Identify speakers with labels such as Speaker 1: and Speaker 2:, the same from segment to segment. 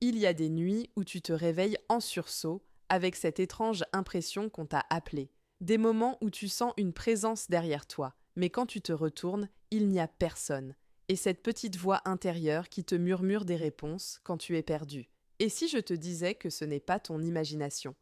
Speaker 1: Il y a des nuits où tu te réveilles en sursaut avec cette étrange impression qu'on t'a appelé. Des moments où tu sens une présence derrière toi, mais quand tu te retournes, il n'y a personne. Et cette petite voix intérieure qui te murmure des réponses quand tu es perdu. Et si je te disais que ce n'est pas ton imagination?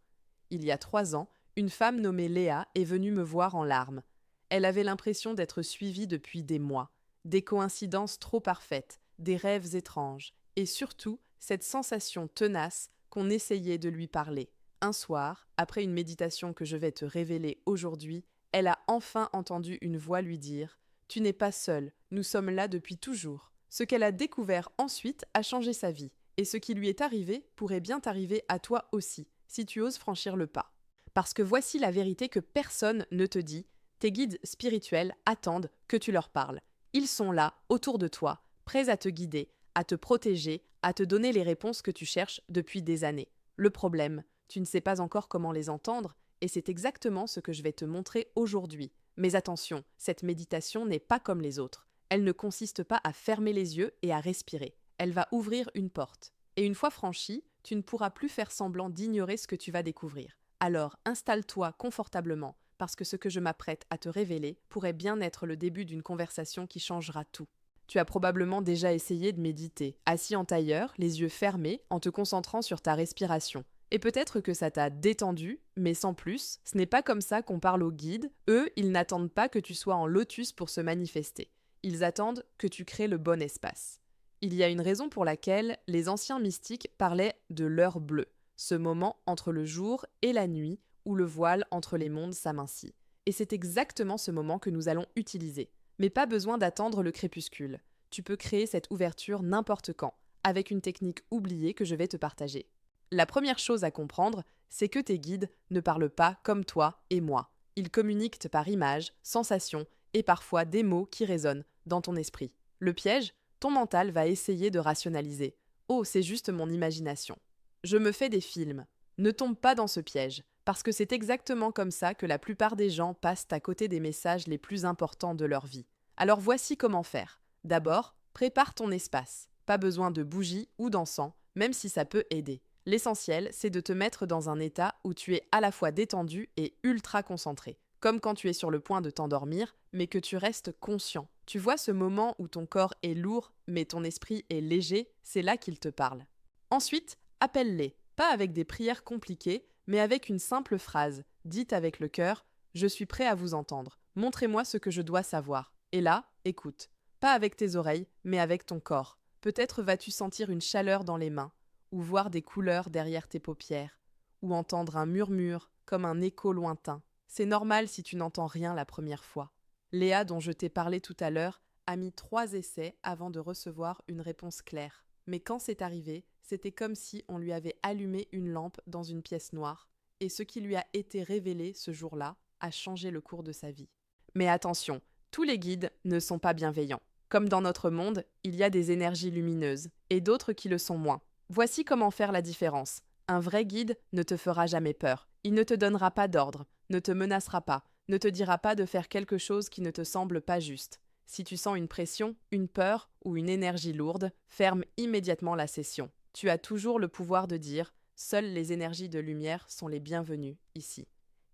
Speaker 1: Il y a 3 ans, une femme nommée Léa est venue me voir en larmes. Elle avait l'impression d'être suivie depuis des mois, des coïncidences trop parfaites, des rêves étranges, et surtout cette sensation tenace qu'on essayait de lui parler. Un soir, après une méditation que je vais te révéler aujourd'hui, elle a enfin entendu une voix lui dire « Tu n'es pas seule, nous sommes là depuis toujours ». Ce qu'elle a découvert ensuite a changé sa vie, et ce qui lui est arrivé pourrait bien t'arriver à toi aussi, si tu oses franchir le pas. Parce que voici la vérité que personne ne te dit, tes guides spirituels attendent que tu leur parles. Ils sont là, autour de toi, prêts à te guider, à te protéger, à te donner les réponses que tu cherches depuis des années. Le problème, tu ne sais pas encore comment les entendre, et c'est exactement ce que je vais te montrer aujourd'hui. Mais attention, cette méditation n'est pas comme les autres. Elle ne consiste pas à fermer les yeux et à respirer. Elle va ouvrir une porte. Et une fois franchie, tu ne pourras plus faire semblant d'ignorer ce que tu vas découvrir. Alors installe-toi confortablement, parce que ce que je m'apprête à te révéler pourrait bien être le début d'une conversation qui changera tout. Tu as probablement déjà essayé de méditer, assis en tailleur, les yeux fermés, en te concentrant sur ta respiration. Et peut-être que ça t'a détendu, mais sans plus, ce n'est pas comme ça qu'on parle aux guides. Eux, ils n'attendent pas que tu sois en lotus pour se manifester. Ils attendent que tu crées le bon espace. Il y a une raison pour laquelle les anciens mystiques parlaient de l'heure bleue, ce moment entre le jour et la nuit où le voile entre les mondes s'amincit. Et c'est exactement ce moment que nous allons utiliser. Mais pas besoin d'attendre le crépuscule. Tu peux créer cette ouverture n'importe quand, avec une technique oubliée que je vais te partager. La première chose à comprendre, c'est que tes guides ne parlent pas comme toi et moi. Ils communiquent par images, sensations et parfois des mots qui résonnent dans ton esprit. Le piège, ton mental va essayer de rationaliser. Oh, c'est juste mon imagination. Je me fais des films. Ne tombe pas dans ce piège, parce que c'est exactement comme ça que la plupart des gens passent à côté des messages les plus importants de leur vie. Alors voici comment faire. D'abord, prépare ton espace. Pas besoin de bougies ou d'encens, même si ça peut aider. L'essentiel, c'est de te mettre dans un état où tu es à la fois détendu et ultra concentré. Comme quand tu es sur le point de t'endormir, mais que tu restes conscient. Tu vois ce moment où ton corps est lourd, mais ton esprit est léger, c'est là qu'il te parle. Ensuite, appelle-les, pas avec des prières compliquées, mais avec une simple phrase, dite avec le cœur « Je suis prêt à vous entendre. Montrez-moi ce que je dois savoir. » Et là, écoute. Pas avec tes oreilles, mais avec ton corps. Peut-être vas-tu sentir une chaleur dans les mains, ou voir des couleurs derrière tes paupières, ou entendre un murmure comme un écho lointain. C'est normal si tu n'entends rien la première fois. Léa, dont je t'ai parlé tout à l'heure, a mis 3 essais avant de recevoir une réponse claire. Mais quand c'est arrivé, c'était comme si on lui avait allumé une lampe dans une pièce noire, et ce qui lui a été révélé ce jour-là a changé le cours de sa vie. Mais attention, tous les guides ne sont pas bienveillants. Comme dans notre monde, il y a des énergies lumineuses, et d'autres qui le sont moins. Voici comment faire la différence. Un vrai guide ne te fera jamais peur. Il ne te donnera pas d'ordre, ne te menacera pas, ne te dira pas de faire quelque chose qui ne te semble pas juste. Si tu sens une pression, une peur ou une énergie lourde, ferme immédiatement la session. Tu as toujours le pouvoir de dire « Seules les énergies de lumière sont les bienvenues ici ».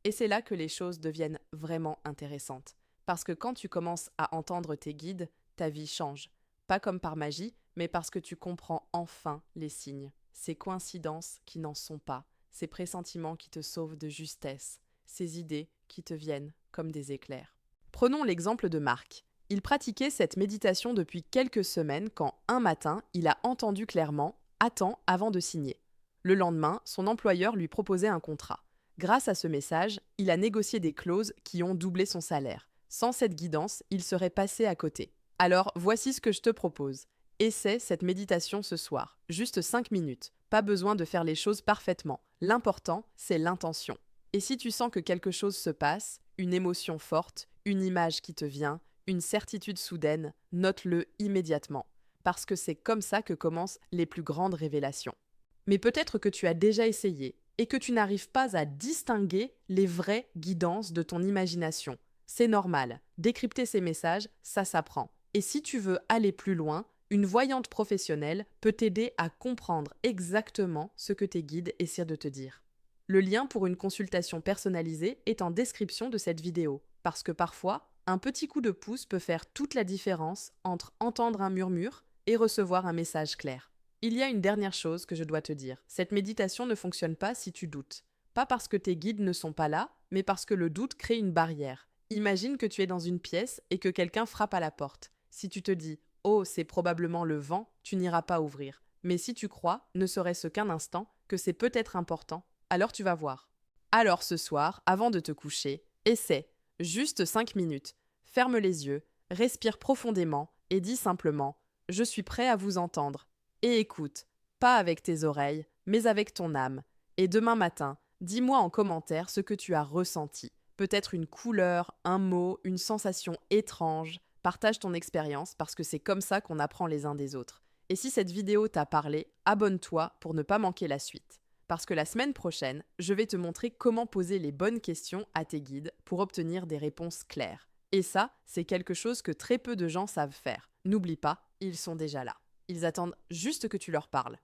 Speaker 1: Et c'est là que les choses deviennent vraiment intéressantes. Parce que quand tu commences à entendre tes guides, ta vie change. Pas comme par magie, mais parce que tu comprends enfin les signes. Ces coïncidences qui n'en sont pas, ces pressentiments qui te sauvent de justesse, ces idées qui te viennent comme des éclairs. Prenons l'exemple de Marc. Il pratiquait cette méditation depuis quelques semaines quand, un matin, il a entendu clairement « Attends avant de signer ». Le lendemain, son employeur lui proposait un contrat. Grâce à ce message, il a négocié des clauses qui ont doublé son salaire. Sans cette guidance, il serait passé à côté. Alors, voici ce que je te propose. Essaie cette méditation ce soir, juste 5 minutes. Pas besoin de faire les choses parfaitement. L'important, c'est l'intention. Et si tu sens que quelque chose se passe, une émotion forte, une image qui te vient, une certitude soudaine, note-le immédiatement. Parce que c'est comme ça que commencent les plus grandes révélations. Mais peut-être que tu as déjà essayé et que tu n'arrives pas à distinguer les vraies guidances de ton imagination. C'est normal. Décrypter ces messages, ça s'apprend. Et si tu veux aller plus loin, Une voyante professionnelle peut t'aider à comprendre exactement ce que tes guides essaient de te dire. Le lien pour une consultation personnalisée est en description de cette vidéo, parce que parfois, un petit coup de pouce peut faire toute la différence entre entendre un murmure et recevoir un message clair. Il y a une dernière chose que je dois te dire. Cette méditation ne fonctionne pas si tu doutes. Pas parce que tes guides ne sont pas là, mais parce que le doute crée une barrière. Imagine que tu es dans une pièce et que quelqu'un frappe à la porte. Si tu te dis « Oh, c'est probablement le vent », tu n'iras pas ouvrir. Mais si tu crois, ne serait-ce qu'un instant, que c'est peut-être important, alors tu vas voir. Alors ce soir, avant de te coucher, essaie, juste 5 minutes. Ferme les yeux, respire profondément et dis simplement « Je suis prêt à vous entendre ». Et écoute, pas avec tes oreilles, mais avec ton âme. Et demain matin, dis-moi en commentaire ce que tu as ressenti. Peut-être une couleur, un mot, une sensation étrange. Partage ton expérience parce que c'est comme ça qu'on apprend les uns des autres. Et si cette vidéo t'a parlé, abonne-toi pour ne pas manquer la suite. Parce que la semaine prochaine, je vais te montrer comment poser les bonnes questions à tes guides pour obtenir des réponses claires. Et ça, c'est quelque chose que très peu de gens savent faire. N'oublie pas, ils sont déjà là. Ils attendent juste que tu leur parles.